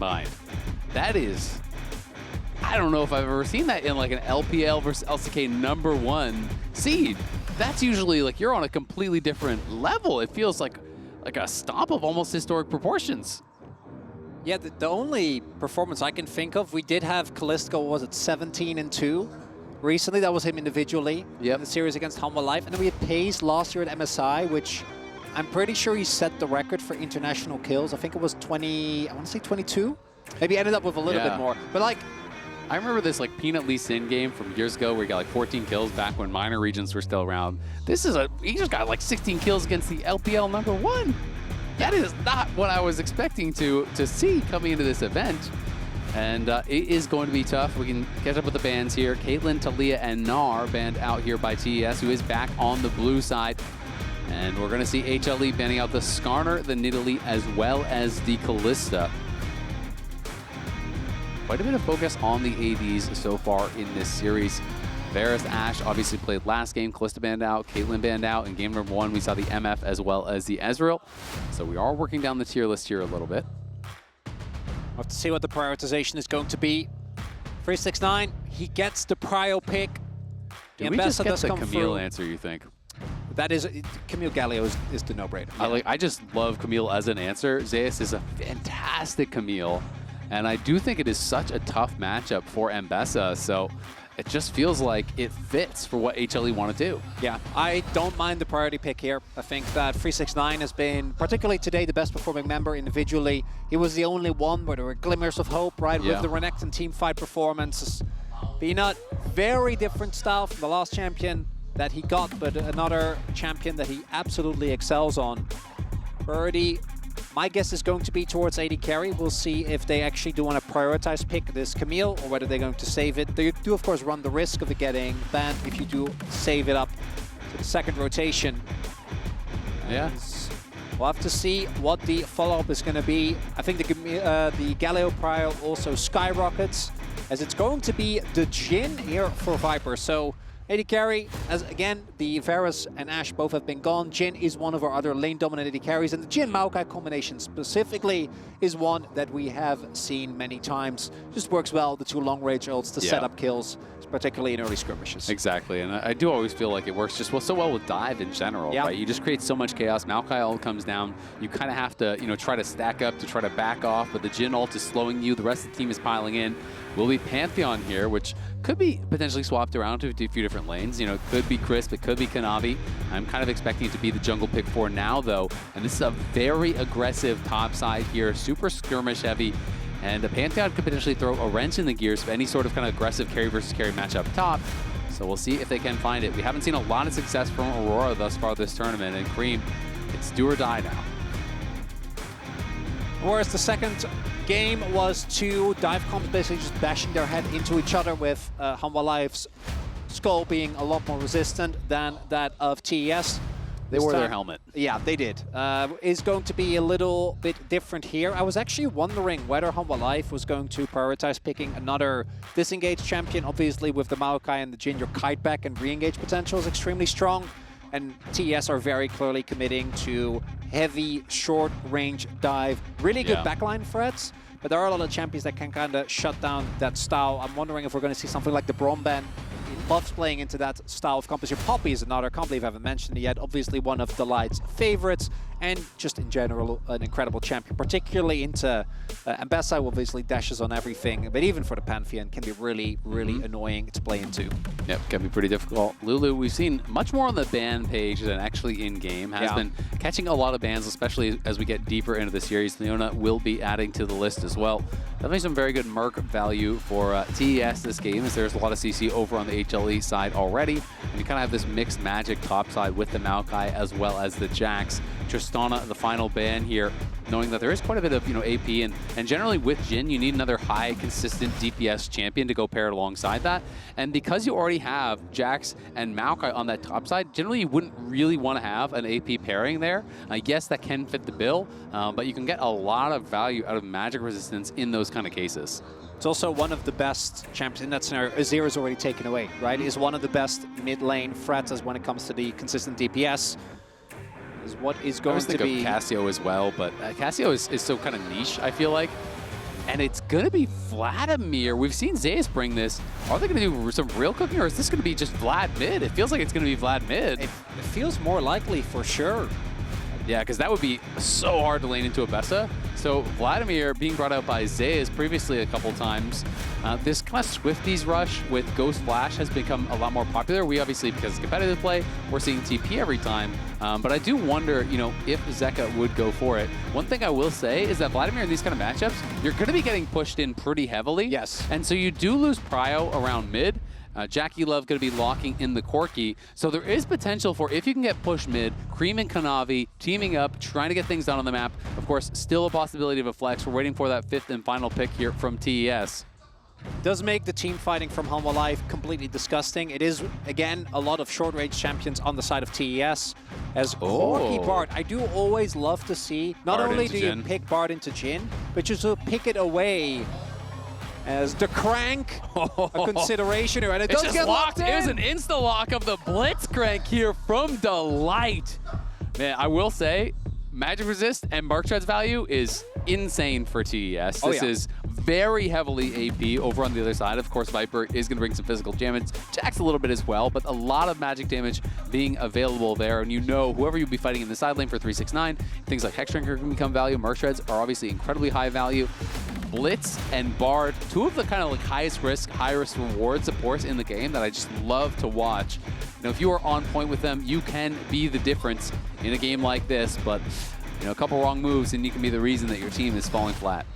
combined. That is, I don't know if I've ever seen that in like an LPL versus LCK #1 seed. That's usually like you're on a completely different level. It feels like a stomp of almost historic proportions. Yeah, the only performance I can think of, we did have Callisto, was it 17-2 recently? That was him individually in the series against Hanwha Life. And then we had Pace last year at MSI, which I'm pretty sure he set the record for international kills. I think it was 20, I want to say 22? Maybe ended up with a little bit more. But like, I remember this like Peanut Lee Sin game from years ago where he got like 14 kills back when minor regions were still around. This is he just got like 16 kills against the LPL #1. That is not what I was expecting to see coming into this event. And it is going to be tough. We can catch up with the bans here. Caitlyn, Talia, and Gnar banned out here by TES, who is back on the blue side. And we're going to see HLE banning out the Skarner, the Nidalee, as well as the Kalista. Quite a bit of focus on the ADs so far in this series. Varus, Ashe obviously played last game. Kalista banned out, Caitlyn banned out. In game #1, we saw the MF as well as the Ezreal. So we are working down the tier list here a little bit. We'll have to see what the prioritization is going to be. 369, he gets the prio pick. Do we just get the Camille answer, you think? That is, Camille Galio is the no-brainer. Yeah. I just love Camille as an answer. Zeus is a fantastic Camille. And I do think it is such a tough matchup for Ambessa. So it just feels like it fits for what HLE want to do. Yeah, I don't mind the priority pick here. I think that 369 has been, particularly today, the best performing member individually. He was the only one where there were glimmers of hope, right? With the Renekton teamfight performance. Peanut, very different style from the last champion that he got, but another champion that he absolutely excels on. Priority, my guess is going to be towards AD carry. We'll see if they actually do want to prioritize pick this Camille or whether they're going to save it. They do, of course, run the risk of it getting banned if you do save it up to the second rotation. Yeah. We'll have to see what the follow-up is going to be. I think the Galio prio also skyrockets, as it's going to be the Jhin here for Viper. So AD carry, as again, the Varus and Ashe both have been gone. Jhin is one of our other lane-dominant AD carries, and the Jhin-Maokai combination specifically is one that we have seen many times. Just works well, the two long-range ults to set up kills, particularly in early skirmishes. Exactly, and I do always feel like it works just so well with dive in general, right? You just create so much chaos. Maokai ult comes down, you kind of have to, try to stack up to try to back off, but the Jhin ult is slowing you, the rest of the team is piling in. Will be Pantheon here, which could be potentially swapped around to a few different lanes. It could be Crisp, it could be Kanavi. I'm kind of expecting it to be the jungle pick for now, though. And this is a very aggressive top side here, super skirmish heavy. And the Pantheon could potentially throw a wrench in the gears of any sort of kind of aggressive carry versus carry match up top. So we'll see if they can find it. We haven't seen a lot of success from Aurora thus far this tournament, and Creme, it's do or die now. Whereas the second game was two dive comps basically just bashing their head into each other, with Hanwha Life's skull being a lot more resistant than that of TES. They wore their helmet. Yeah, they did. Is going to be a little bit different here. I was actually wondering whether Hanwha Life was going to prioritize picking another disengaged champion. Obviously, with the Maokai and the Jhin, your kite back and re-engage potential is extremely strong. And TES are very clearly committing to heavy, short-range dive. Really good backline threats, but there are a lot of champions that can kind of shut down that style. I'm wondering if we're going to see something like the Bromban. Loves playing into that style of composition. Poppy is another, I can't believe I haven't mentioned it yet. Obviously one of the Light's favorites, and just in general an incredible champion, particularly into Ambessa, obviously dashes on everything, but even for the Pantheon can be really, really annoying to play into. Yep, can be pretty difficult. Lulu, we've seen much more on the ban page than actually in-game. Has been catching a lot of bans, especially as we get deeper into the series. Leona will be adding to the list as well. Definitely some very good Merc value for TES this game, as there's a lot of CC over on the HLE side already. And you kind of have this mixed magic top side with the Maokai as well as the Jax. Tristana, the final ban here, knowing that there is quite a bit of AP, and generally with Jhin, you need another high, consistent DPS champion to go paired alongside that. And because you already have Jax and Maokai on that top side, generally you wouldn't really want to have an AP pairing there. Yes, that can fit the bill, but you can get a lot of value out of magic resistance in those kind of cases. It's also one of the best champions in that scenario. Azir is already taken away, right? Is one of the best mid-lane threats as when it comes to the consistent DPS. Is what is going to be... I think of Cassio as well, but Cassio is so kind of niche, I feel like. and it's going to be Vladimir. We've seen Zeus bring this. Are they going to do some real cooking, or is this going to be just Vlad mid? It feels like it's going to be Vlad mid. It feels more likely for sure. Yeah, because that would be so hard to lane into Ambessa. So Vladimir being brought out by Zeus previously a couple times. This kind of Swifties rush with Ghost Flash has become a lot more popular. We obviously, because it's competitive play, we're seeing TP every time. But I do wonder, you know, if Zeka would go for it. One thing I will say is that Vladimir in these kind of matchups, you're going to be getting pushed in pretty heavily. Yes. And so you do lose prio around mid. JackeyLove going to be locking in the Corki. So there is potential for, if you can get pushed mid, Creme and Kanavi teaming up, trying to get things done on the map. Of course, still a possibility of a flex. We're waiting for that 5th and final pick here from TES. Does make the team fighting from Hanwha Life completely disgusting. It is, again, a lot of short-range champions on the side of TES. As Corki Bard, I do always love to see, not Bard only into do you Jhin. pick Bard into Jhin, but you also pick it away as the crank, a consideration here, and it does get locked in. It was an insta-lock of the Blitzcrank here from Delight. Man, I will say, Magic Resist and Mark Tread's value is insane for TES. This is very heavily AP over on the other side. Of course, Viper is going to bring some physical damage. Jack's a little bit as well, but a lot of magic damage being available there. And you know, whoever you'll be fighting in the side lane for 369, things like Hex Drinker can become value. Merc Treads are obviously incredibly high value. Blitz and Bard, two of the kind of like highest risk, high risk reward supports in the game that I just love to watch. You know, if you are on point with them, you can be the difference in a game like this. But you know, a couple wrong moves and you can be the reason that your team is falling flat.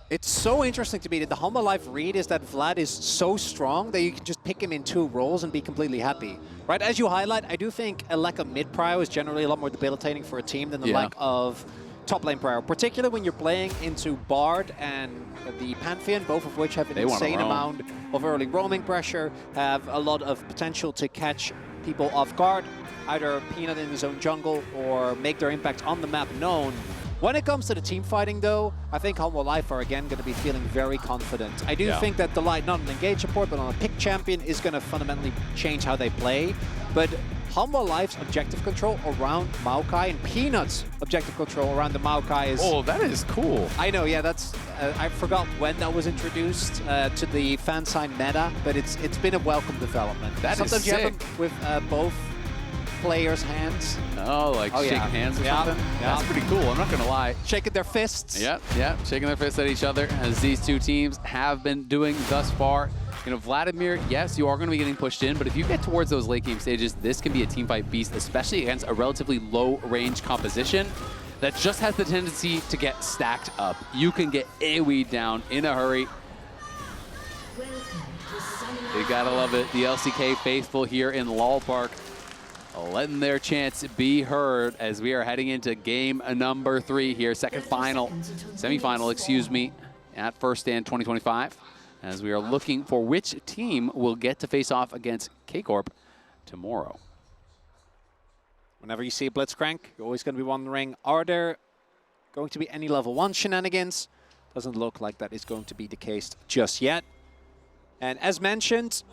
It's so interesting to me that the Hanwha Life read is that Vlad is so strong that you can just pick him in 2 roles and be completely happy. Right, as you highlight, I do think a lack of mid-prio is generally a lot more debilitating for a team than the lack of top lane prio, particularly when you're playing into Bard and the Pantheon, both of which have an insane amount of early roaming pressure, have a lot of potential to catch people off guard, either peanut in his own jungle or make their impact on the map known. When it comes to the team fighting, though, I think Hanwha Life are again going to be feeling very confident. I do think that Delight, not an engage support, but on a pick champion, is going to fundamentally change how they play. But Hanwha Life's objective control around Maokai and Peanut's objective control around the Maokai is... Oh, that is cool. I know, yeah, that's... I forgot when that was introduced to the fan sign meta, but it's been a welcome development. Sometimes you have them with both players' hands. Oh, like shaking hands or something? That's pretty cool, I'm not going to lie. Shaking their fists. Yep, shaking their fists at each other, as these two teams have been doing thus far. You know, Vladimir, yes, you are going to be getting pushed in, but if you get towards those late game stages, this can be a team fight beast, especially against a relatively low range composition that just has the tendency to get stacked up. You can get AoE down in a hurry. You gotta love it. The LCK faithful here in LOL Park, letting their chance be heard as we are heading into game number 3 here, semi-final, excuse me, at First Stand 2025. As we are looking for which team will get to face off against K-Corp tomorrow. Whenever you see a Blitzcrank, you're always going to be wondering, are there going to be any level 1 shenanigans? Doesn't look like that is going to be the case just yet. And as mentioned,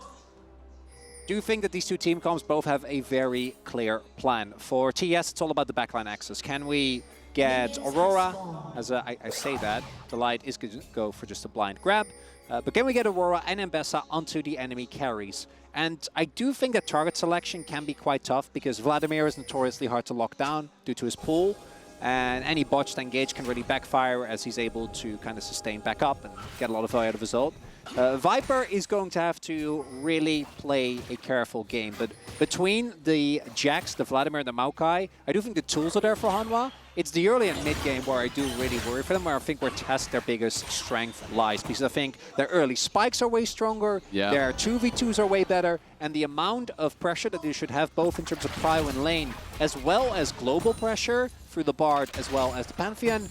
do think that these two team comps both have a very clear plan. For TES, it's all about the backline access. Can we get Aurora, as I say that, Delight is going to go for just a blind grab. But can we get Aurora and Ambessa onto the enemy carries? And I do think that target selection can be quite tough because Vladimir is notoriously hard to lock down due to his pool. And any botched engage can really backfire as he's able to kind of sustain back up and get a lot of value out of his ult. Viper is going to have to really play a careful game. But between the Jacks, the Vladimir, and the Maokai, I do think the tools are there for Hanwha. It's the early and mid game where I do really worry for them, where I think where TES their biggest strength lies. Because I think their early spikes are way stronger, their 2v2s are way better, and the amount of pressure that they should have both in terms of prio and lane, as well as global pressure through the Bard, as well as the Pantheon,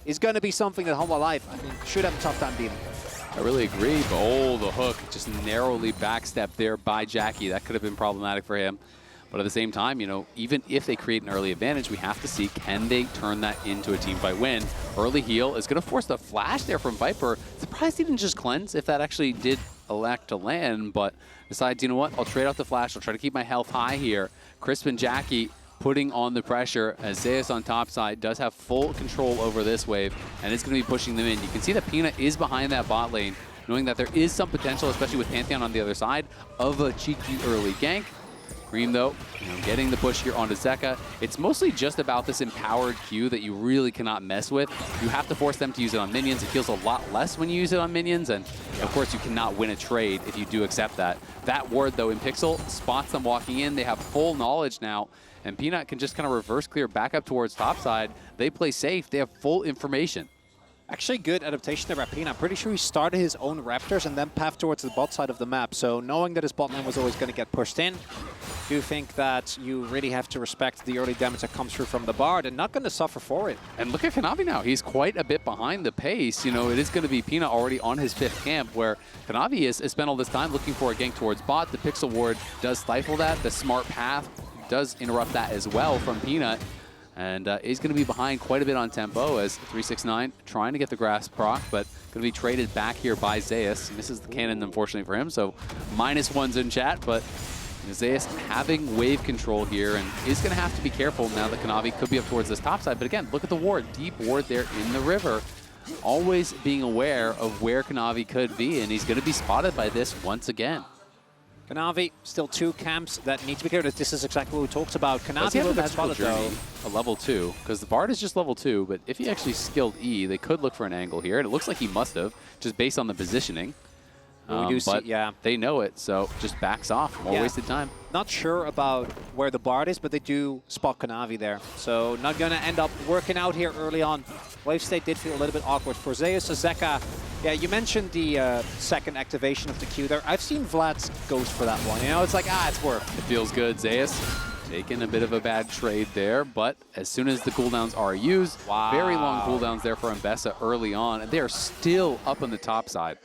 is going to be something that Hanwha Life, I think, should have a tough time dealing with. I really agree, but oh, the hook just narrowly backstepped there by Jackie. That could have been problematic for him. But at the same time, you know, even if they create an early advantage, we have to see, can they turn that into a team fight win? Early heal is going to force the flash there from Viper. Surprised he didn't just cleanse if that actually did elect to land, but decides, you know what, I'll trade out the flash. I'll try to keep my health high here. Crisp and Jackie putting on the pressure as Zeus on top side does have full control over this wave, and it's going to be pushing them in. You can see that Peanut is behind that bot lane, knowing that there is some potential, especially with Pantheon on the other side, of a cheeky early gank. Creme, though, getting the push here onto Zeka. It's mostly just about this empowered Q that you really cannot mess with. You have to force them to use it on minions. It feels a lot less when you use it on minions, and of course you cannot win a trade if you do accept that. That ward, though, in Pixel spots them walking in. They have full knowledge now, and Peanut can just kind of reverse clear back up towards topside. They play safe. They have full information. Actually, good adaptation there by Peanut. I'm pretty sure he started his own Raptors and then pathed towards the bot side of the map. So knowing that his bot lane was always going to get pushed in, I do think that you really have to respect the early damage that comes through from the Bard and not going to suffer for it. And look at Kanavi now. He's quite a bit behind the pace. You know, it is going to be Peanut already on his 5th camp, where Kanavi has spent all this time looking for a gank towards bot. The Pixel Ward does stifle that. The smart path does interrupt that as well from Peanut. And he's going to be behind quite a bit on tempo as 369 trying to get the grass proc, but going to be traded back here by Zeus. Misses the cannon, unfortunately for him, so -1s in chat, but Zeus having wave control here and is going to have to be careful now that Kanavi could be up towards this top side. But again, look at the ward, deep ward there in the river. Always being aware of where Kanavi could be, and he's going to be spotted by this once again. Kanavi, still 2 camps that need to be cleared. This is exactly what we talked about. Kanavi will will get get spotted though. A level 2, because the Bard is just level 2, but if he actually skilled E, they could look for an angle here, and it looks like he must have, just based on the positioning. We do but see, yeah. They know it, so just backs off. More wasted time. Not sure about where the Bard is, but they do spot Kanavi there. So not going to end up working out here early on. Wave state did feel a little bit awkward for Zeus. Zeka, yeah, you mentioned the second activation of the Q there. I've seen Vlad's ghost for that one. You know, it's like, it's worked. It feels good. Zeus taking a bit of a bad trade there, but as soon as the cooldowns are used, very long cooldowns there for Ambessa early on, and they are still up on the top side.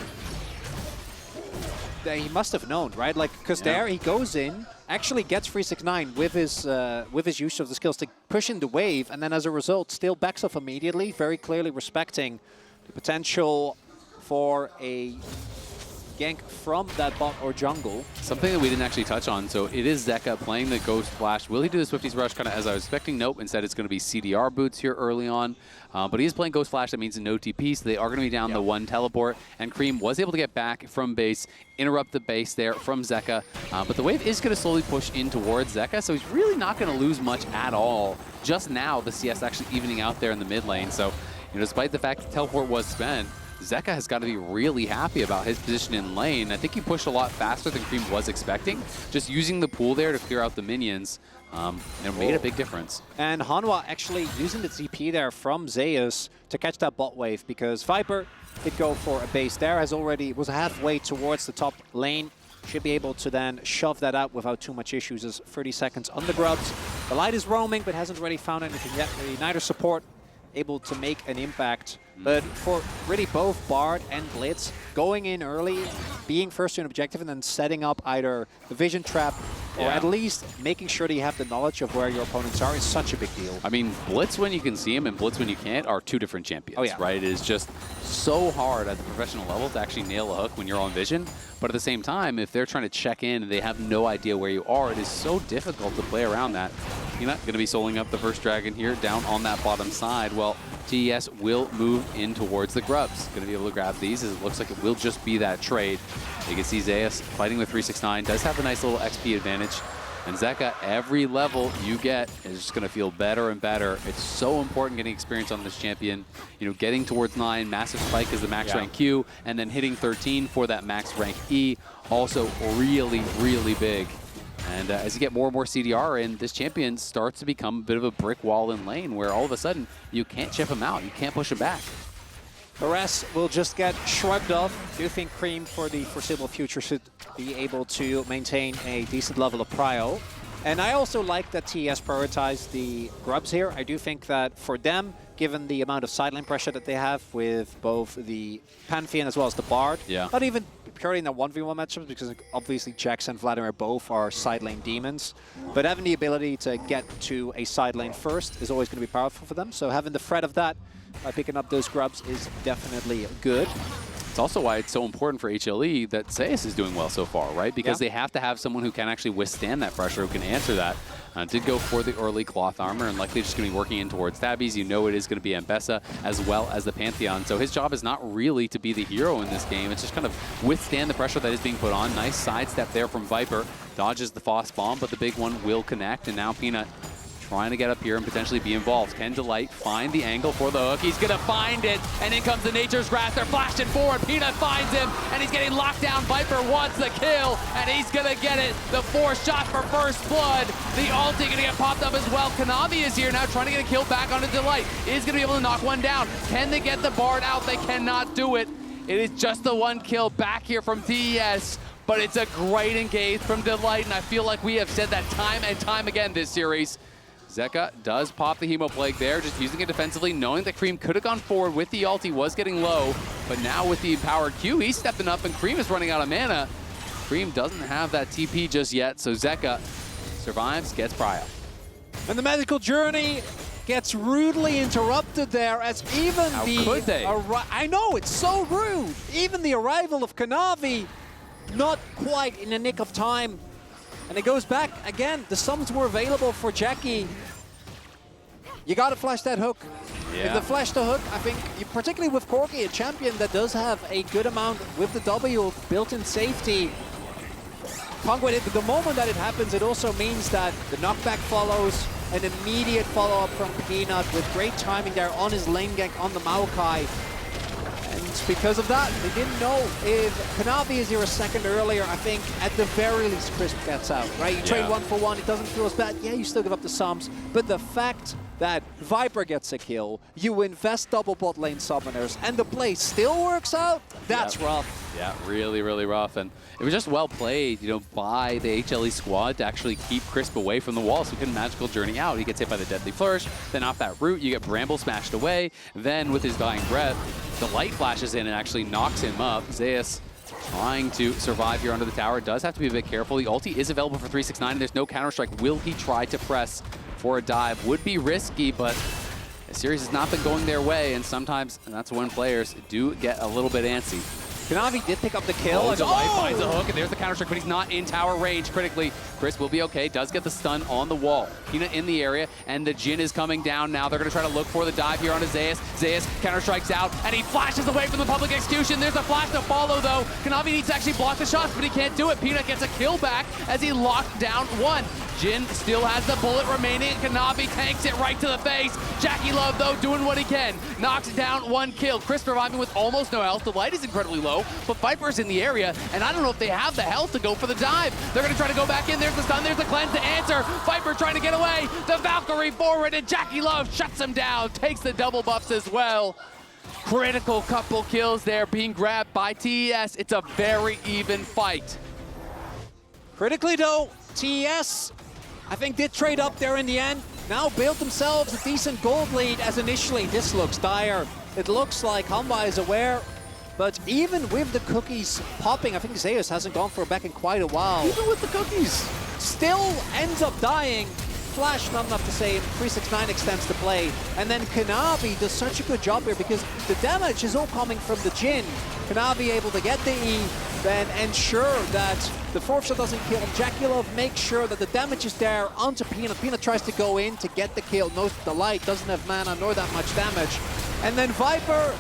He must have known, right? Like, because there he goes in, actually gets 369 with his use of the skills to push in the wave, and then as a result, still backs off immediately, very clearly respecting the potential for a gank from that bot or jungle. Something that we didn't actually touch on, so it is Zeka playing the Ghost Flash. Will he do the Swifties Rush kind of as I was expecting? Nope, instead it's going to be CDR boots here early on. But he is playing Ghost Flash, that means no TP, so they are going to be down the 1 teleport. And Creme was able to get back from base, interrupt the base there from Zeka. But the wave is going to slowly push in towards Zeka, so he's really not going to lose much at all. Just now, the CS actually evening out there in the mid lane. So, despite the fact the teleport was spent, Zeka has got to be really happy about his position in lane. I think he pushed a lot faster than Creme was expecting. Just using the pool there to clear out the minions made a big difference. And Hanwha actually using the TP there from Zeus to catch that bot wave, because Viper did go for a base there, was halfway towards the top lane. Should be able to then shove that out without too much issues. As 30 seconds on the grubs. The light is roaming, but hasn't really found anything yet. Really, neither support able to make an impact. But for really both Bard and Blitz, going in early, being first to an objective, and then setting up either the vision trap or at least making sure that you have the knowledge of where your opponents are is such a big deal. I mean, Blitz when you can see him and Blitz when you can't are 2 different champions, right? It is just so hard at the professional level to actually nail a hook when you're on vision. But at the same time, if they're trying to check in and they have no idea where you are, it is so difficult to play around that. You're not going to be soloing up the first dragon here down on that bottom side. Well, TES will move in towards the grubs. Going to be able to grab these as it looks like it will just be that trade. You can see Zeus fighting with 369, does have a nice little XP advantage. And Zeka, every level you get is just going to feel better and better. It's so important getting experience on this champion. Getting towards 9, massive spike is the max rank Q, and then hitting 13 for that max rank E, also really, really big. And as you get more and more CDR in, this champion starts to become a bit of a brick wall in lane where all of a sudden you can't chip him out, you can't push him back. The rest will just get shrugged off. Do you think Creme for the foreseeable future should be able to maintain a decent level of prio? And I also like that TES prioritized the grubs here. I do think that for them, given the amount of sideline pressure that they have with both the Pantheon as well as the Bard, not even purely in the 1v1 matchups, because obviously Jax and Vladimir both are side lane demons, but having the ability to get to a side lane first is always going to be powerful for them. So having the threat of that by picking up those grubs is definitely good. It's also why it's so important for HLE that Zeus is doing well so far, right? Because they have to have someone who can actually withstand that pressure, who can answer that. Did go for the early cloth armor and likely just going to be working in towards Tabbies. You know it is going to be Ambessa as well as the Pantheon. So his job is not really to be the hero in this game. It's just kind of withstand the pressure that is being put on. Nice sidestep there from Viper. Dodges the Foss bomb, but the big one will connect. And now Peanut trying to get up here and potentially be involved. Can Delight find the angle for the hook? He's going to find it, and in comes the Nature's Grasp. They're flashing forward. Peanut finds him, and he's getting locked down. Viper wants the kill, and he's going to get it. The 4 shot for first blood. The ulti going to get popped up as well. Kanavi is here now trying to get a kill back onto Delight. Is going to be able to knock one down. Can they get the Bard out? They cannot do it. It is just the 1 kill back here from TES, but it's a great engage from Delight, and I feel like we have said that time and time again this series. Zeka does pop the Hemo Plague there, just using it defensively, knowing that Creme could have gone forward with the ult. He was getting low, but now with the empowered Q, he's stepping up, and Creme is running out of mana. Creme doesn't have that TP just yet, so Zeka survives, gets Prio. And the magical journey gets rudely interrupted there as even How could they? I know, it's so rude. Even the arrival of Kanavi, not quite in the nick of time. And it goes back again. The summons were available for Jackie. You got to flash that hook. Yeah. If they flash the hook, I think, particularly with Corki, a champion that does have a good amount with the W of built-in safety. The moment that it happens, it also means that the knockback follows, an immediate follow-up from Peanut with great timing there on his lane gank on the Maokai. And because of that, they didn't know if Kanavi is here a second earlier. I think at the very least, Crisp gets out, right? You trade 1 for 1, it doesn't feel as bad. Yeah, you still give up the sums, but the fact that Viper gets a kill, you invest double bot lane summoners, and the play still works out, that's rough. Yeah, really, really rough. And it was just well played, you know, by the HLE squad to actually keep Crisp away from the wall so he couldn't magical journey out. He gets hit by the Deadly Flourish, then off that route, you get Bramble smashed away. Then with his dying breath, the light flashes in and actually knocks him up. Zeus trying to survive here under the tower. Does have to be a bit careful. The ulti is available for 369, and there's no Counter-Strike. Will he try to press for a dive? Would be risky, but the series has not been going their way, and sometimes that's when players do get a little bit antsy. Kanavi did pick up the kill. Delight finds the hook, and there's the Counter-Strike, but he's not in tower range critically. Chris will be okay, does get the stun on the wall. Peanut in the area, and the Jhin is coming down now. They're going to try to look for the dive here onto Zeus. Zeus Counter-Strikes out, and he flashes away from the public execution. There's a flash to follow, though. Kanavi needs to actually block the shots, but he can't do it. Peanut gets a kill back as he locked down 1. Jhin still has the bullet remaining. Kanavi tanks it right to the face. JackeyLove, though, doing what he can. Knocks down 1 kill. Chris surviving with almost no health. The light is incredibly low, but Viper's in the area, and I don't know if they have the health to go for the dive. They're going to try to go back in. There's the stun. There's the cleanse to answer. Viper trying to get away. The Valkyrie forward, and JackeyLove shuts him down. Takes the double buffs as well. Critical couple kills there being grabbed by TES. It's a very even fight. Critically, though, TES, I think, did trade up there in the end. Now built themselves a decent gold lead, as initially this looks dire. It looks like Hanwha is aware, but even with the cookies popping, I think Zeus hasn't gone for a back in quite a while. Even with the cookies. Still ends up dying. Flash, not enough to save. 369 extends the play. And then Kanavi does such a good job here because the damage is all coming from the Jhin. Kanavi able to get the E, then ensure that the 4th shot doesn't kill him. JackeyLove makes sure that the damage is there onto Peanut. Peanut tries to go in to get the kill. Knows the light doesn't have mana nor that much damage. And then Viper,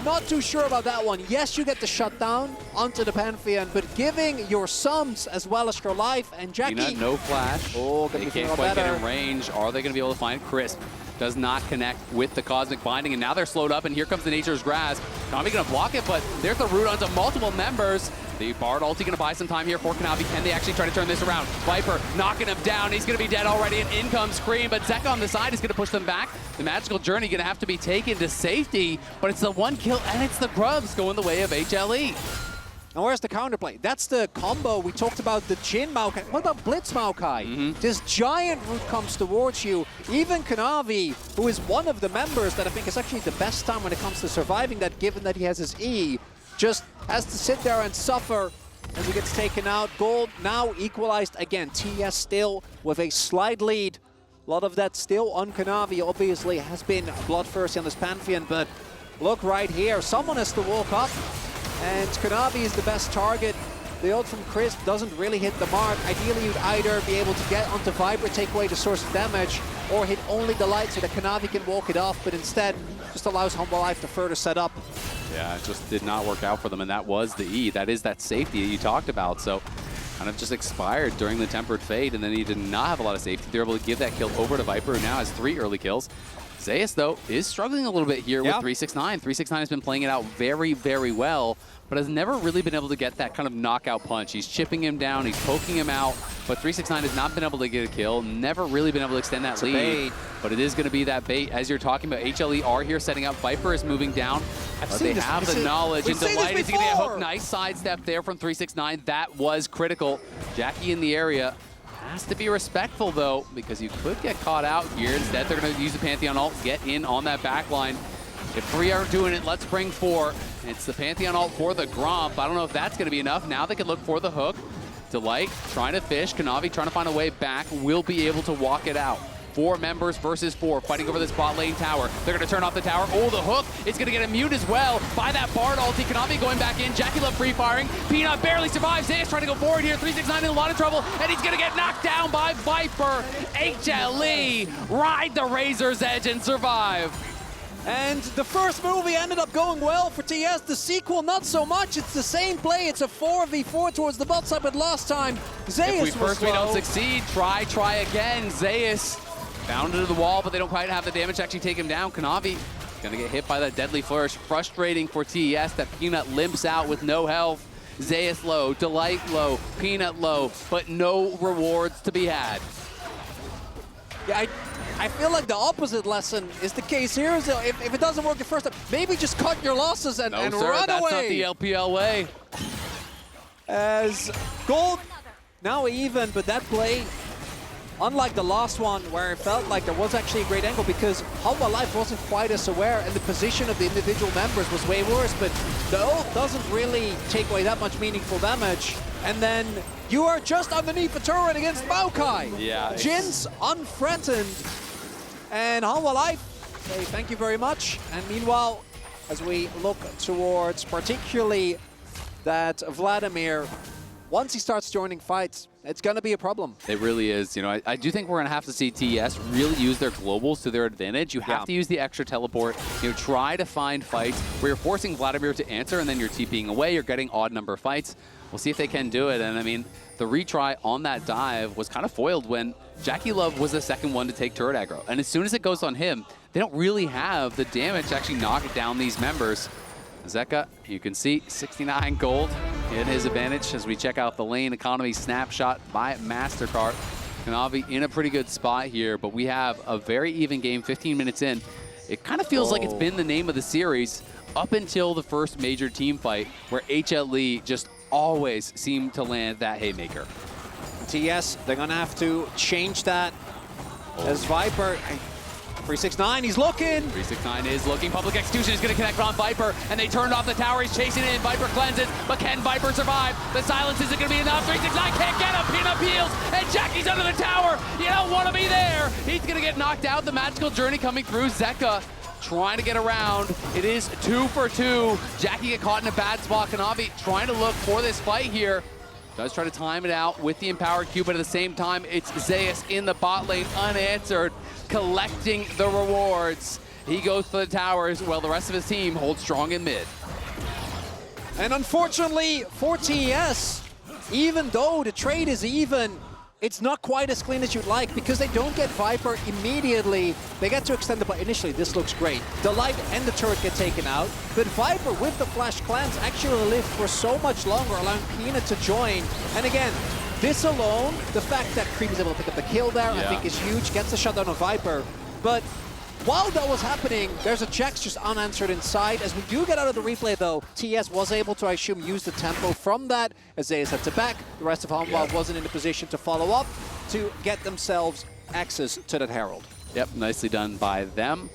not too sure about that one. Yes, you get the shutdown onto the Pantheon, but giving your sums as well as your life, and Jackie... Peanut, no flash. Oh, they can't quite get in range. Are they going to be able to find Crisp? Does not connect with the Cosmic Binding, and now they're slowed up, and here comes the Nature's Grasp. Kanavi going to block it, but there's the root onto multiple members. The Bard ulti going to buy some time here for Kanavi. Can they actually try to turn this around? Viper knocking him down. He's going to be dead already, and in comes Creme, but Zeka on the side is going to push them back. The magical journey going to have to be taken to safety, but it's the 1 kill, and it's the Grubs going the way of HLE. And where's the counterplay? That's the combo. We talked about the Jhin Maokai. What about Blitz Maokai? This giant root comes towards you. Even Kanavi, who is one of the members that I think is actually the best time when it comes to surviving that, given that he has his E, just has to sit there and suffer as he gets taken out. Gold now equalized again. TES still with a slight lead. A lot of that still on Kanavi. Obviously has been bloodthirsty on this Pantheon, but look right here. Someone has to walk up. And Kanavi is the best target. The ult from Crisp doesn't really hit the mark. Ideally, you'd either be able to get onto Viper, take away the source of damage, or hit only the light so that Kanavi can walk it off, but instead just allows Hanwha Life to further set up. Yeah, it just did not work out for them, and that was the E. That is that safety that you talked about. So kind of just expired during the Tempered Fate, and then he did not have a lot of safety. They're able to give that kill over to Viper, who now has 3 early kills. Zeus, though, is struggling a little bit here with 369. 369 has been playing it out very, very well, but has never really been able to get that kind of knockout punch. He's chipping him down, he's poking him out, but 369 has not been able to get a kill, never really been able to extend that lead. But it is going to be that bait, as you're talking about. HLE are here setting up. Viper is moving down, but they have the knowledge, and Delight is going to get a hook. Nice sidestep there from 369. That was critical. Jackie in the area. Has to be respectful, though, because you could get caught out here. Instead, they're going to use the Pantheon ult, get in on that back line. If 3 aren't doing it, let's bring 4. It's the Pantheon ult for the Gromp. I don't know if that's going to be enough. Now they can look for the hook. Delight trying to fish. Kanavi trying to find a way back. Will be able to walk it out. 4 members versus 4, fighting over this bot lane tower. They're going to turn off the tower. Oh, the hook is going to get immune as well by that Bard ulti. Kanavi going back in. JackeyLove free firing. Peanut barely survives. Zeus trying to go forward here. 369 in a lot of trouble, and he's going to get knocked down by Viper. HLE ride the razor's edge and survive. And the first movie ended up going well for TS. The sequel, not so much. It's the same play. It's a 4v4 towards the bot side, but last time, Zeus was slow. We don't succeed, try again. Zeus bound into the wall, but they don't quite have the damage to actually take him down. Kanavi gonna get hit by that deadly flourish. Frustrating for TES that Peanut limps out with no health. Zeus low, Delight low, Peanut low, but no rewards to be had. Yeah, I feel like the opposite lesson is the case here. Is if it doesn't work the first time, maybe just cut your losses and run away. That's not the LPL way. As Gold now even, but that play, unlike the last one where it felt like there was actually a great angle because Hanwha Life wasn't quite as aware and the position of the individual members was way worse, but the ult doesn't really take away that much meaningful damage. And then you are just underneath the turret against Maokai. Yeah. Jhin's unthreatened. And Hanwha Life say thank you very much. And meanwhile, as we look towards particularly that Vladimir, once he starts joining fights, it's going to be a problem. It really is. You know, I do think we're going to have to see TES really use their globals to their advantage. You have to use the extra teleport. You know, try to find fights where you're forcing Vladimir to answer and then you're TPing away. You're getting odd number fights. We'll see if they can do it. And I mean, the retry on that dive was kind of foiled when JackeyLove was the second one to take turret aggro. And as soon as it goes on him, they don't really have the damage to actually knock down these members. Zeka, you can see 69 gold in his advantage as we check out the lane economy snapshot by MasterCard. Kanavi in a pretty good spot here, but we have a very even game 15 minutes in. It kind of feels like it's been the name of the series up until the first major team fight where HLE just always seemed to land that haymaker. TS, they're going to have to change that as Viper. 369, he's looking. 369 is looking. Public Execution is going to connect on Viper, and they turned off the tower. He's chasing it in. Viper cleanses, but can Viper survive? The silence isn't going to be enough. 369 can't get him. Peanut peels, and Jackie's under the tower. You don't want to be there. He's going to get knocked out. The magical journey coming through. Zeka trying to get around. It is 2 for 2. Jackie get caught in a bad spot. Kanavi trying to look for this fight here. Does try to time it out with the Empowered Q, but at the same time, it's Zeus in the bot lane, unanswered, collecting the rewards. He goes for the towers while the rest of his team holds strong in mid. And unfortunately for TES, even though the trade is even, it's not quite as clean as you'd like because they don't get Viper immediately. They get to extend the play. Initially, this looks great. The light and the turret get taken out, but Viper with the Flash Cleanse actually lived for so much longer, allowing Peanut to join. And again, this alone, the fact that Creme is able to pick up the kill there, I think is huge. Gets the shutdown of Viper. But while that was happening, there's a Jax just unanswered inside. As we do get out of the replay, though, TS was able to, I assume, use the tempo from that. As Zeus had to back, the rest of Hanwha wasn't in a position to follow up to get themselves access to that Herald. Yep, nicely done by them.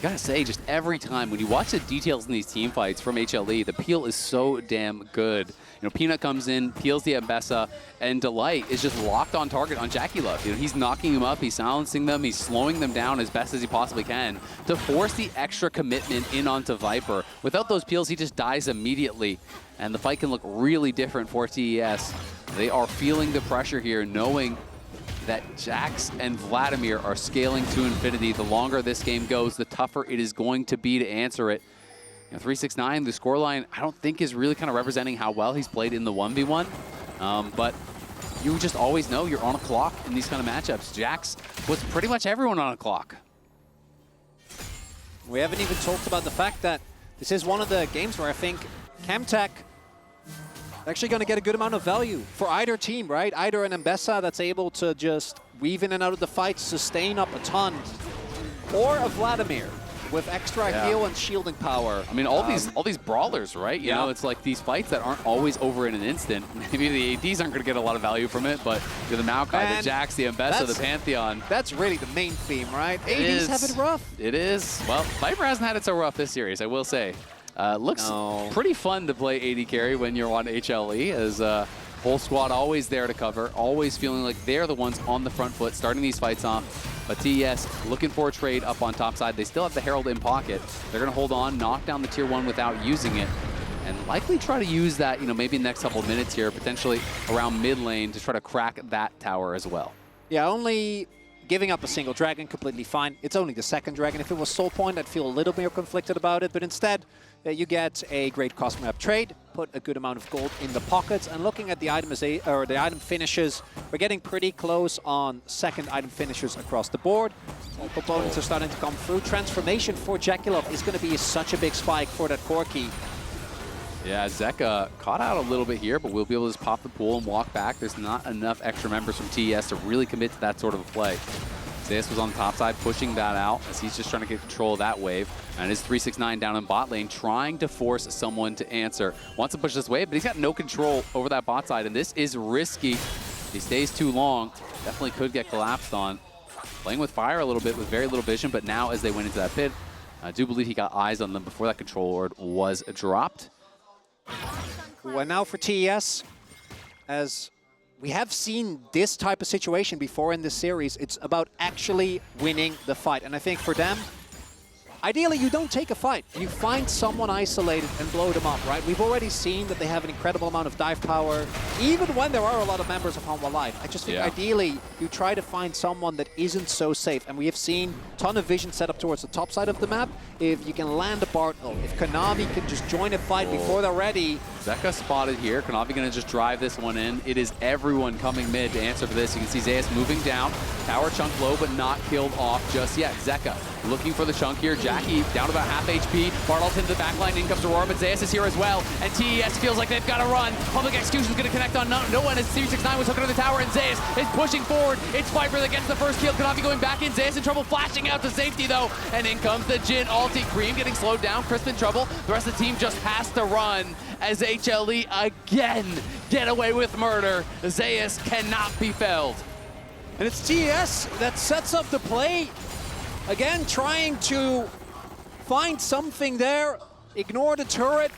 gotta say, just every time when you watch the details in these team fights from HLE, the peel is so damn good. You know, Peanut comes in, peels the Ambessa, and Delight is just locked on target on JackeyLove. You know, he's knocking him up, he's silencing them, he's slowing them down as best as he possibly can to force the extra commitment in onto Viper. Without those peels, he just dies immediately, and the fight can look really different for TES. They are feeling the pressure here, knowing that Jax and Vladimir are scaling to infinity. The longer this game goes, the tougher it is going to be to answer it. You know, 369, the scoreline, I don't think is really kind of representing how well he's played in the 1v1. But you just always know you're on a clock in these kind of matchups. Jax was pretty much everyone on a clock. We haven't even talked about the fact that this is one of the games where I think Camtech actually going to get a good amount of value for either team, right? Either an Ambessa that's able to just weave in and out of the fight, sustain up a ton, or a Vladimir with extra heal and shielding power. I mean, all these brawlers, right? You know, it's like these fights that aren't always over in an instant. Maybe the ADs aren't going to get a lot of value from it, but the Maokai, the Jax, the Ambessa, the Pantheon. That's really the main theme, right? ADs have it rough. It is. Well, Viper hasn't had it so rough this series, I will say. Looks pretty fun to play AD carry when you're on HLE, as whole squad always there to cover, always feeling like they're the ones on the front foot, starting these fights off. But TES looking for a trade up on top side. They still have the Herald in pocket. They're going to hold on, knock down the tier 1 without using it, and likely try to use that, you know, maybe in the next couple of minutes here, potentially around mid lane to try to crack that tower as well. Yeah, only giving up a single dragon, completely fine. It's only the second dragon. If it was Soul Point, I'd feel a little more conflicted about it, but instead, you get a great cost map trade, put a good amount of gold in the pockets, and looking at the the item finishes, we're getting pretty close on second item finishes across the board. All components are starting to come through. Transformation for JackeyLove is going to be such a big spike for that Corki. Yeah, Zeka caught out a little bit here, but we'll be able to just pop the pool and walk back. There's not enough extra members from TES to really commit to that sort of a play. Zeus was on the top side, pushing that out as he's just trying to get control of that wave. And his 369 down in bot lane, trying to force someone to answer. Wants to push this wave, but he's got no control over that bot side, and this is risky. If he stays too long, definitely could get collapsed on. Playing with fire a little bit with very little vision, but now as they went into that pit, I do believe he got eyes on them before that control ward was dropped. Well, now for TES, as we have seen this type of situation before in this series, it's about actually winning the fight. And I think for them, ideally, you don't take a fight. You find someone isolated and blow them up, right? We've already seen that they have an incredible amount of dive power, even when there are a lot of members of Hanwha Life. I just think ideally, you try to find someone that isn't so safe. And we have seen a ton of vision set up towards the top side of the map. If you can land a Bartle, if Kanavi can just join a fight before they're ready. Zeka spotted here. Kanavi going to just drive this one in. It is everyone coming mid to answer for this. You can see Zeus moving down. Tower chunk low, but not killed off just yet. Zeka looking for the chunk here. Jackie down to about half HP. Bartle's into the back line. In comes Aurora, but Zeus is here as well. And TES feels like they've got to run. Public Execution's going to connect on no one as 369 was hooking to the tower, and Zeus is pushing forward. It's Viper that gets the first kill. Kanavi going back in. Zeus in trouble, flashing out to safety though. And in comes the Jhin ulti. Creme getting slowed down. Crisp in trouble. The rest of the team just has to run as HLE again get away with murder. Zeus cannot be felled. And it's TES that sets up the play. Again, trying to find something there. Ignore the turret.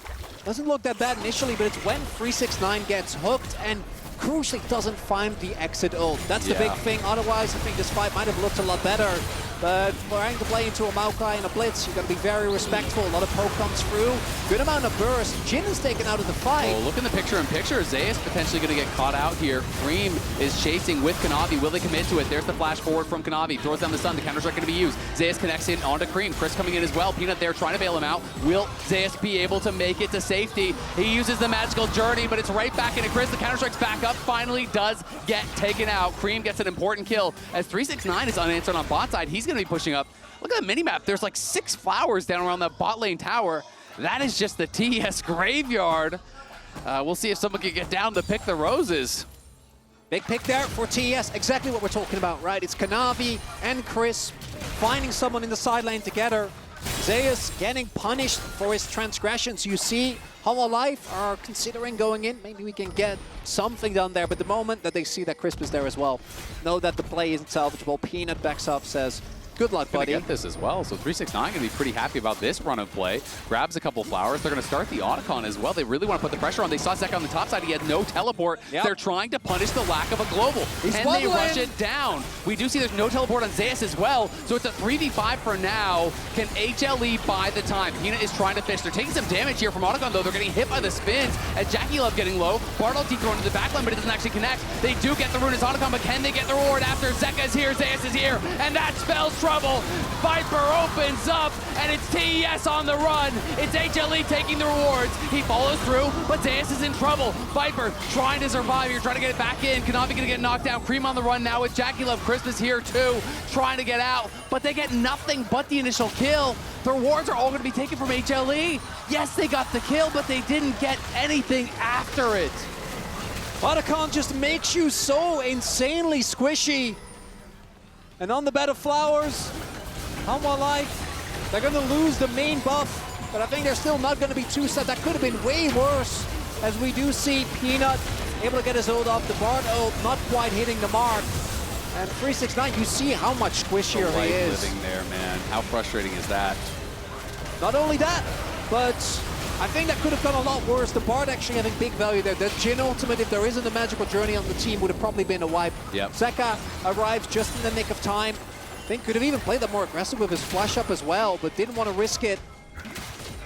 Doesn't look that bad initially, but it's when 369 gets hooked and crucially doesn't find the exit ult. That's the big thing. Otherwise, I think this fight might have looked a lot better. But trying to play into a Maokai and a Blitz, you've got to be very respectful. A lot of poke comes through. Good amount of burst. Jhin is taken out of the fight. Oh, look in the picture-in-picture. Zeus potentially going to get caught out here. Creme is chasing with Kanavi. Will they commit to it? There's the flash forward from Kanavi. Throws down the stun. The counter-strike going to be used. Zeus connects in onto Creme. Chris coming in as well. Peanut there trying to bail him out. Will Zeus be able to make it to safety? He uses the magical journey, but it's right back into Chris. The counter-strike's back up. Finally does get taken out. Creme gets an important kill as 369 is unanswered on bot side. He's going to be pushing up. Look at the minimap. There's like 6 flowers down around that bot lane tower. That is just the TES graveyard. We'll see if someone can get down to pick the roses. Big pick there for TES. Exactly what we're talking about, right? It's Kanavi and Chris finding someone in the side lane together. Zeus getting punished for his transgressions. You see, Hanwha Life are considering going in. Maybe we can get something done there. But the moment that they see that Crisp is there as well, know that the play isn't salvageable. Peanut backs up, says, Good luck, buddy. Get this as well. So 369 going to be pretty happy about this run of play. Grabs a couple flowers. They're going to start the Otacon as well. They really want to put the pressure on. They saw Zeka on the top side. He had no teleport. Yep. They're trying to punish the lack of a global. Can they rush it down? We do see there's no teleport on Zeus as well. So it's a 3v5 for now. Can HLE buy the time? Peanut is trying to fish. They're taking some damage here from Otacon, though. They're getting hit by the spins. As JackeyLove getting low. Bartle thrown to the backline, but it doesn't actually connect. They do get the rune as Otacon, but can they get the reward after Zeka is here, Zeus is here, and that spells trouble. Viper opens up, and it's TES on the run. It's HLE taking the rewards. He follows through, but Zeus is in trouble. Viper trying to survive here, trying to get it back in. Kanavi gonna get knocked down. Creme on the run now with JackeyLove. Christmas here too, trying to get out, but they get nothing but the initial kill. The rewards are all gonna be taken from HLE. Yes, they got the kill, but they didn't get anything after it. Otacon just makes you so insanely squishy. And on the bed of flowers, Hanwha Life, they're going to lose the main buff, but I think they're still not going to be too sad. That could have been way worse, as we do see Peanut able to get his ult off the Bard ult, not quite hitting the mark. And 369, you see how much squishier he is. Living there, man. How frustrating is that? Not only that, but I think that could have gone a lot worse. The Bard actually having big value there. The Jhin ultimate, if there isn't a magical journey on the team, would have probably been a wipe. Yep. Zeka arrives just in the nick of time. I think could have even played that more aggressive with his flash up as well, but didn't want to risk it.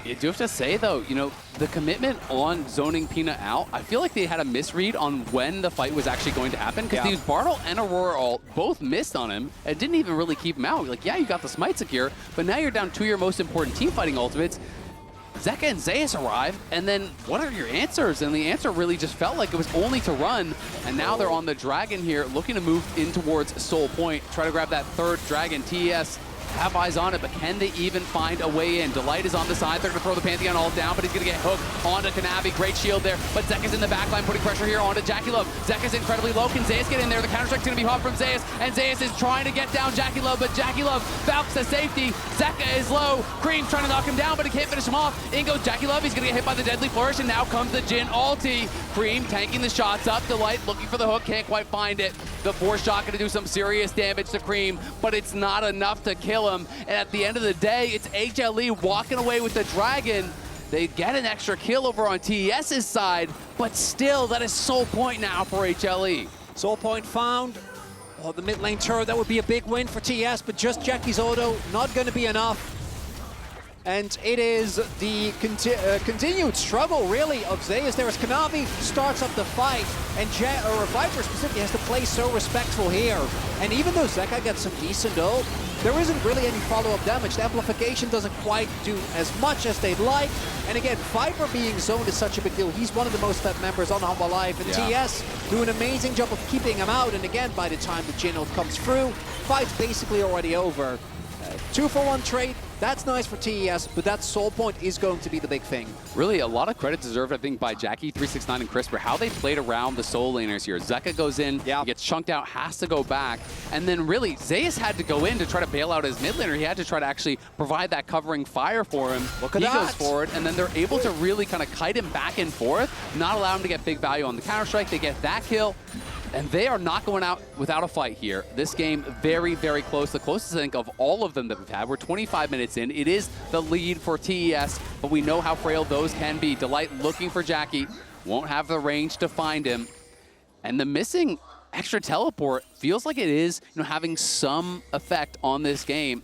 You do have to say, though, you know, the commitment on zoning Peanut out, I feel like they had a misread on when the fight was actually going to happen, because these Bartle and Aurora all both missed on him and didn't even really keep him out. Like, yeah, you got the smite secure, but now you're down 2 of your most important team fighting ultimates. Zeka and Zeus arrive, and then what are your answers? And the answer really just felt like it was only to run, and now they're on the dragon here, looking to move in towards Soul Point, try to grab that third dragon. TES have eyes on it, but can they even find a way in? Delight is on the side. They're going to throw the Pantheon all down, but he's going to get hooked onto Kanavi. Great shield there, but Zeka's in the backline, putting pressure here onto JackeyLove. Zeka's incredibly low. Can Zeus get in there? The counter-strike's going to be hot from Zeus, and Zeus is trying to get down JackeyLove, but JackeyLove falcons to safety. Zeka is low. Creme's trying to knock him down, but he can't finish him off. In goes JackeyLove. He's going to get hit by the Deadly Flourish, and now comes the Jhin ulti. Creme tanking the shots up. Delight looking for the hook, can't quite find it. The force shot going to do some serious damage to Creme, but it's not enough to kill him. And at the end of the day, it's HLE walking away with the dragon. They get an extra kill over on TES's side, but still, that is Soul Point now for HLE. Soul Point found. Oh, the mid lane turret, that would be a big win for TES, but just Jackie's auto, not going to be enough. And it is the continued struggle, really, of Zeus there as Kanavi starts up the fight, and Viper specifically has to play so respectful here. And even though Zeka gets some decent ult, there isn't really any follow-up damage. The amplification doesn't quite do as much as they'd like. And again, Viper being zoned is such a big deal. He's one of the most fed members on Hanwha Life, and TES do an amazing job of keeping him out. And again, by the time the Jhin ult comes through, fight's basically already over. 2-for-1 trade. That's nice for TES, but that Soul Point is going to be the big thing. Really, a lot of credit deserved, I think, by Jackie, 369, and Chris for how they played around the Soul Laners here. Zeka goes in, he gets chunked out, has to go back, and then really, Zeus had to go in to try to bail out his mid laner. He had to try to actually provide that covering fire for him. Look at he that. goes forward, and then they're able to really kind of kite him back and forth, not allow him to get big value on the Counter-Strike. They get that kill. And they are not going out without a fight here. This game, very, very close. The closest, I think, of all of them that we've had. We're 25 minutes in. It is the lead for TES, but we know how frail those can be. Delight looking for Jackie. Won't have the range to find him. And the missing extra teleport feels like it is, having some effect on this game.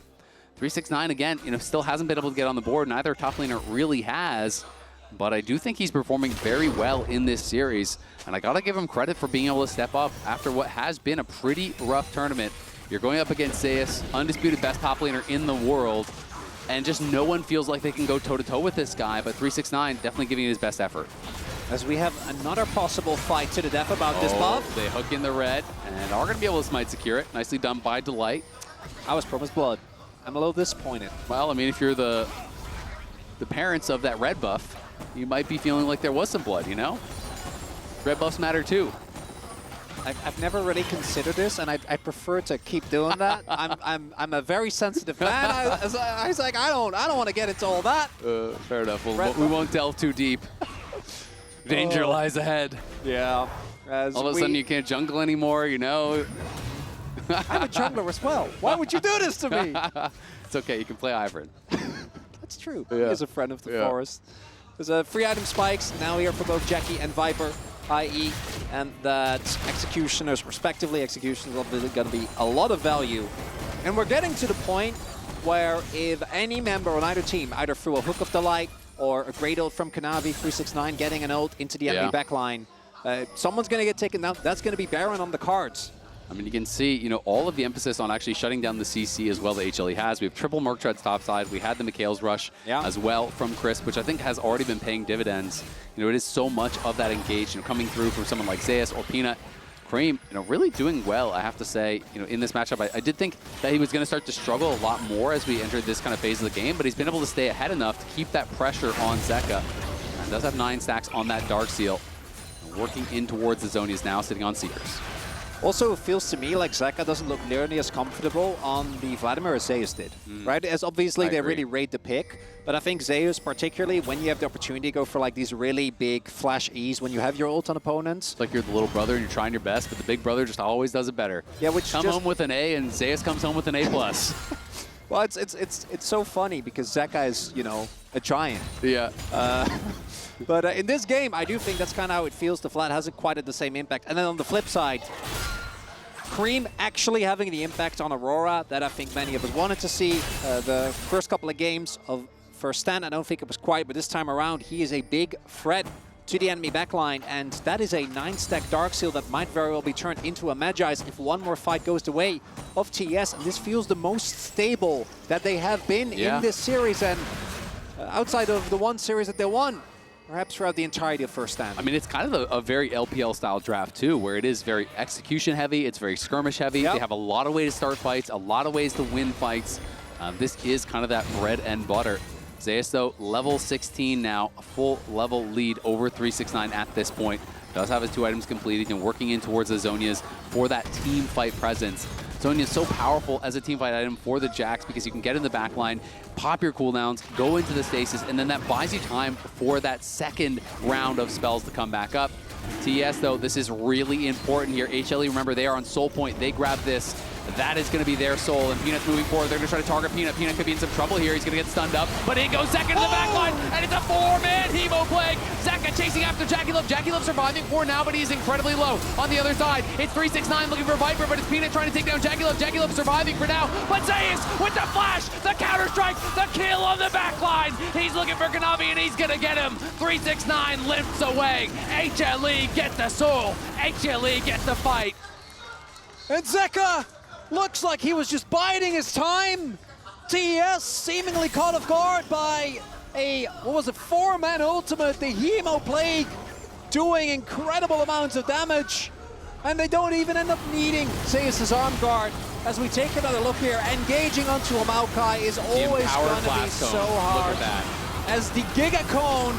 369, again, still hasn't been able to get on the board. Neither top laner really has. But I do think he's performing very well in this series. And I gotta give him credit for being able to step up after what has been a pretty rough tournament. You're going up against Zeus, undisputed best top laner in the world, and just no one feels like they can go toe-to-toe with this guy, but 369 definitely giving it his best effort. As we have another possible fight to the death about this buff. They hook in the red, and are gonna be able to smite secure it. Nicely done by Delight. I was promised blood. I'm a little disappointed. Well, I mean, if you're the parents of that red buff, you might be feeling like there was some blood, Red buffs matter too. I've never really considered this, and I prefer to keep doing that. I'm a very sensitive man. I was like, I don't want to get into all that. Fair enough. We won't delve too deep. Danger lies ahead. Yeah. All of a sudden, you can't jungle anymore. I'm a jungler as well. Why would you do this to me? It's okay, you can play Ivern. That's true. Yeah. He is a friend of the forest. There's free item spikes now here for both Jackie and Viper, i.e. and that Executioners, respectively. Executioners are going to be a lot of value. And we're getting to the point where if any member on either team, either through a Hook of the Light or a great ult from Kanavi, 369, getting an ult into the enemy backline, someone's going to get taken down. That's going to be Baron on the cards. I mean, you can see, you know, all of the emphasis on actually shutting down the CC as well that HLE has. We have triple Merc Treads topside. We had the Mikhail's Rush as well from Crisp, which I think has already been paying dividends. You know, it is so much of that engage, you know, coming through from someone like Zeus or Peanut. Creme, you know, really doing well, I have to say, you know, in this matchup. I did think that he was going to start to struggle a lot more as we entered this kind of phase of the game, but he's been able to stay ahead enough to keep that pressure on Zeka. And does have 9 stacks on that Dark Seal. Working in towards the zone, he's now sitting on Seekers. Also, it feels to me like Zeka doesn't look nearly as comfortable on the Vladimir as Zeus did, right? As obviously they really rate the pick, but I think Zeus, particularly when you have the opportunity to go for like these really big flash E's when you have your ult on opponents. It's like you're the little brother and you're trying your best, but the big brother just always does it better. Yeah, which come home with an A and Zeus comes home with an A+. Well, it's so funny because Zeka is, you know, a giant. Yeah. But in this game, I do think that's kind of how it feels. The Vlad hasn't quite had the same impact. And then on the flip side, Creme actually having the impact on Aurora that I think many of us wanted to see. The first couple of games of First Stand, I don't think it was quite, but this time around, he is a big threat to the enemy backline, and that is a 9-stack Dark Seal that might very well be turned into a Magi's if one more fight goes the way of TES, and this feels the most stable that they have been in this series, and outside of the one series that they won, perhaps throughout the entirety of First Stand. I mean, it's kind of a very LPL-style draft, too, where it is very execution-heavy, it's very skirmish-heavy. They have a lot of ways to start fights, a lot of ways to win fights. This is kind of that bread and butter. Zeus, though, level 16 now, a full level lead over 369 at this point. Does have his 2 items completed and working in towards the Zhonya's for that team fight presence. Zhonya is so powerful as a team fight item for the Jacks because you can get in the back line, pop your cooldowns, go into the stasis, and then that buys you time for that second round of spells to come back up. TES, though, this is really important here. HLE, remember, they are on soul point. They grab this. That is going to be their soul, and Peanut's moving forward. They're going to try to target Peanut. Peanut could be in some trouble here. He's going to get stunned up, but in goes Zeka to the backline, and it's a 4-man Hemo Plague. Zeka chasing after JackeyLove. JackeyLove surviving for now, but he's incredibly low. On the other side, it's 369 looking for Viper, but it's Peanut trying to take down JackeyLove. JackeyLove surviving for now, but Zeus with the flash, the counter-strike, the kill on the backline. He's looking for Kanavi, and he's going to get him. 369 limps away. HLE get the soul. HLE get the fight. And Zeka looks like he was just biding his time. TES seemingly caught off guard by a, what was it, 4-man ultimate, the Hemo Plague, doing incredible amounts of damage. And they don't even end up needing Zeus' arm guard. As we take another look here, engaging onto a Maokai is always going to be so hard. Look at that. As the Giga Cone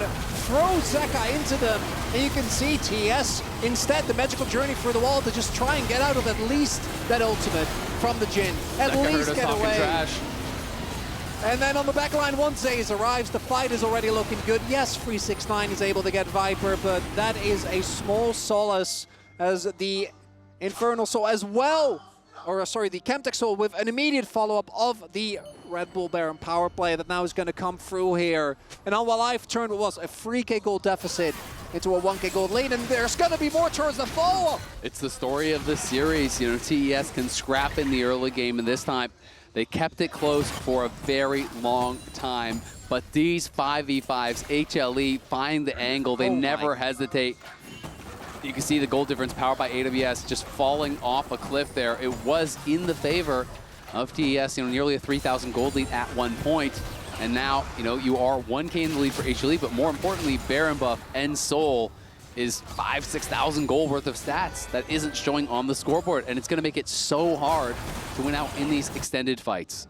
throws Zeka into them, and you can see TES instead the magical journey through the wall to just try and get out of at least that ultimate from the Jhin. At least get away. Trash. And then on the backline, once Zeus arrives, the fight is already looking good. Yes, 369 is able to get Viper, but that is a small solace as the Infernal Soul as well, or sorry, the Chemtech Soul with an immediate follow-up of the Red Bull Baron power play that now is going to come through here. And Hanwha Life turned what was a 3k gold deficit into a 1k gold lead, and there's going to be more turns to follow. It's the story of the series. You know, TES can scrap in the early game, and this time they kept it close for a very long time. But these 5v5s, HLE find the angle. They never hesitate. You can see the goal difference powered by AWS just falling off a cliff there. It was in the favor of TES, you know, nearly a 3,000 gold lead at one point. And now, you know, you are 1k in the lead for HLE, but more importantly, Baron buff and Soul is 5,000-6,000 gold worth of stats that isn't showing on the scoreboard. And it's going to make it so hard to win out in these extended fights.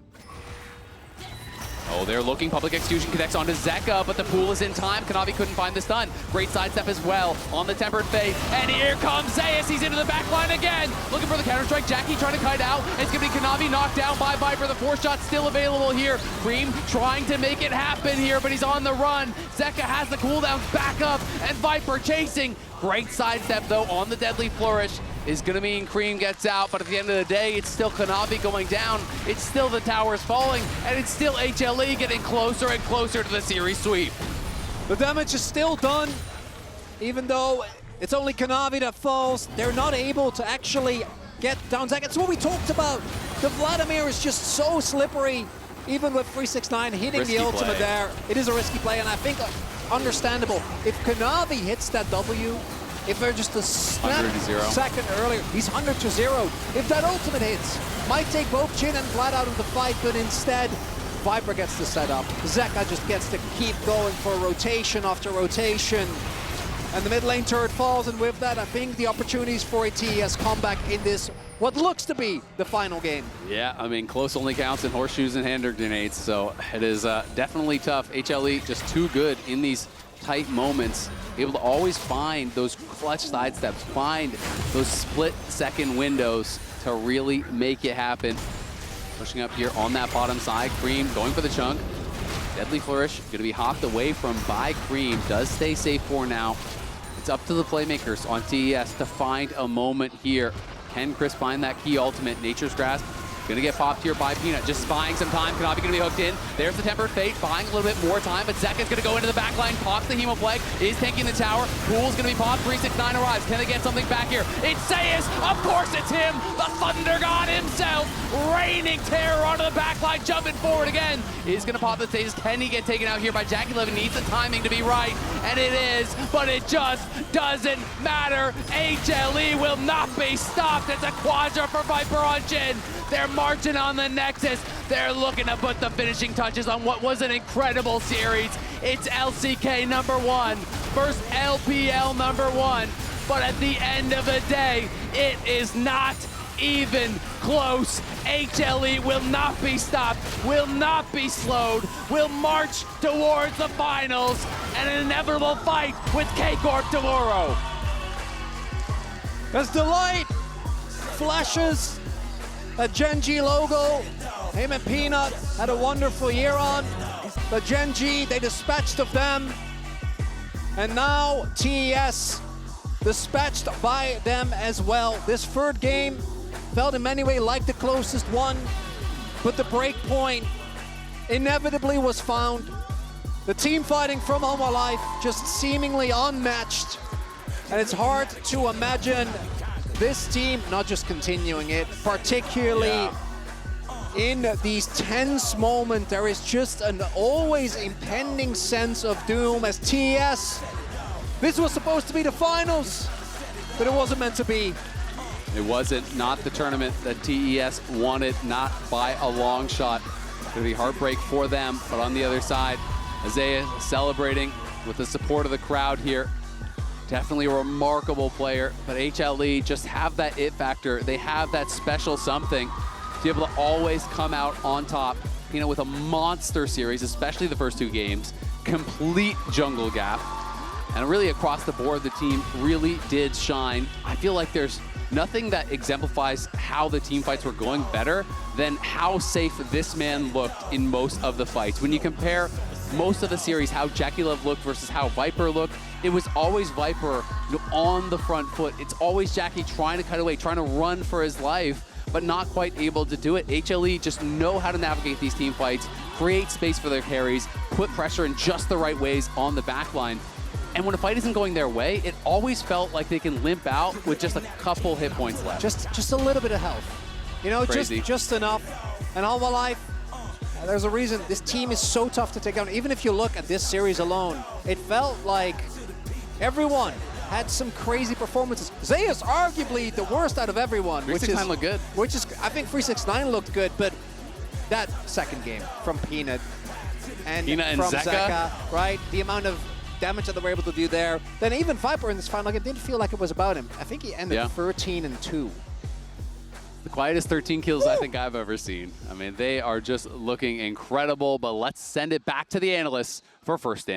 Oh, they're looking. Public Execution connects onto Zeka, but the pool is in time. Kanavi couldn't find the stun. Great sidestep as well on the Tempered Fate. And here comes Zeus. He's into the back line again. Looking for the counter-strike. Jackie trying to kite out. It's going to be Kanavi knocked down by Viper. The 4-shot still available here. Creme trying to make it happen here, but he's on the run. Zeka has the cooldown back up, and Viper chasing. Great sidestep, though, on the Deadly Flourish. is going to mean Creme gets out, but at the end of the day, it's still Kanavi going down, it's still the towers falling, and it's still HLE getting closer and closer to the series sweep. The damage is still done, even though it's only Kanavi that falls. They're not able to actually get down Zeka. It's what we talked about. The Vladimir is just so slippery, even with 369 hitting Risky the ultimate play. there. It is a risky play, and I think understandable. If Kanavi hits that W, if they're just a snap 100-0. second earlier, he's 100-0. If that ultimate hits, might take both Jhin and Vlad out of the fight, but instead, Viper gets the setup. Zeka just gets to keep going for rotation after rotation. And the mid lane turret falls, and with that, I think the opportunities for a TES comeback in this, what looks to be the final game. Yeah, I mean, close only counts in horseshoes and hand grenades, so it is definitely tough. HLE just too good in these tight moments, able to always find those clutch sidesteps, find those split-second windows to really make it happen. Pushing up here on that bottom side, Creme going for the chunk. Deadly Flourish, going to be hopped away from by Creme, does stay safe for now. It's up to the playmakers on TES to find a moment here. Can Chris find that key ultimate? Nature's Grasp gonna get popped here by Peanut, just buying some time. Kanavi gonna be hooked in. There's the Tempered Fate, buying a little bit more time, but Zeka's gonna go into the back line, pops the Hemo Plague, is tanking the tower. Pool's gonna be popped, 369 arrives. Can they get something back here? It's Zeus, of course it's him, the Thunder God himself, raining terror onto the back line, jumping forward again. Is gonna pop the stages. Can he get taken out here by JackeyLove? Needs the timing to be right, and it is, but it just doesn't matter. HLE will not be stopped. It's a quadra for Viper on Jhin. They're marching on the Nexus. They're looking to put the finishing touches on what was an incredible series. It's LCK #1 versus LPL #1. But at the end of the day, it is not even close. HLE will not be stopped, will not be slowed, will march towards the finals and an inevitable fight with K-Corp tomorrow. As Delight flashes a Gen G logo, him and Peanut had a wonderful year on. The Gen G, they dispatched of them. And now TES dispatched by them as well. This third game felt in many ways like the closest one, but the break point inevitably was found. The team fighting from Hanwha Life just seemingly unmatched. And it's hard to imagine this team not just continuing it, particularly in these tense moments. There is just an always impending sense of doom as TES. This was supposed to be the finals, but it wasn't meant to be. It wasn't, not the tournament that TES wanted, not by a long shot. It's gonna be heartbreak for them, but on the other side, Azael celebrating with the support of the crowd here. Definitely a remarkable player, but HLE just have that it factor. They have that special something to be able to always come out on top, you know, with a monster series, especially the first two games, complete jungle gap. And really across the board, the team really did shine. I feel like there's nothing that exemplifies how the team fights were going better than how safe this man looked in most of the fights. When you compare most of the series, how JackeyLove looked versus how Viper looked, it was always Viper, you know, on the front foot. It's always Jackie trying to cut away, trying to run for his life, but not quite able to do it. HLE just know how to navigate these team fights, create space for their carries, put pressure in just the right ways on the back line. And when a fight isn't going their way, it always felt like they can limp out with just a couple hit points left. Just a little bit of health. You know, just enough. And Hanwha Life, there's a reason this team is so tough to take down. Even if you look at this series alone, it felt like everyone had some crazy performances. Zeus arguably the worst out of everyone. 369 looked good. Which is, I think 369 looked good, but that second game from Peanut and from Zeka, right? The amount of damage that they were able to do there. Then even Viper in this final game didn't feel like it was about him. I think he ended 13-2. The quietest 13 kills I think I've ever seen. I mean, they are just looking incredible, but let's send it back to the analysts for first stand.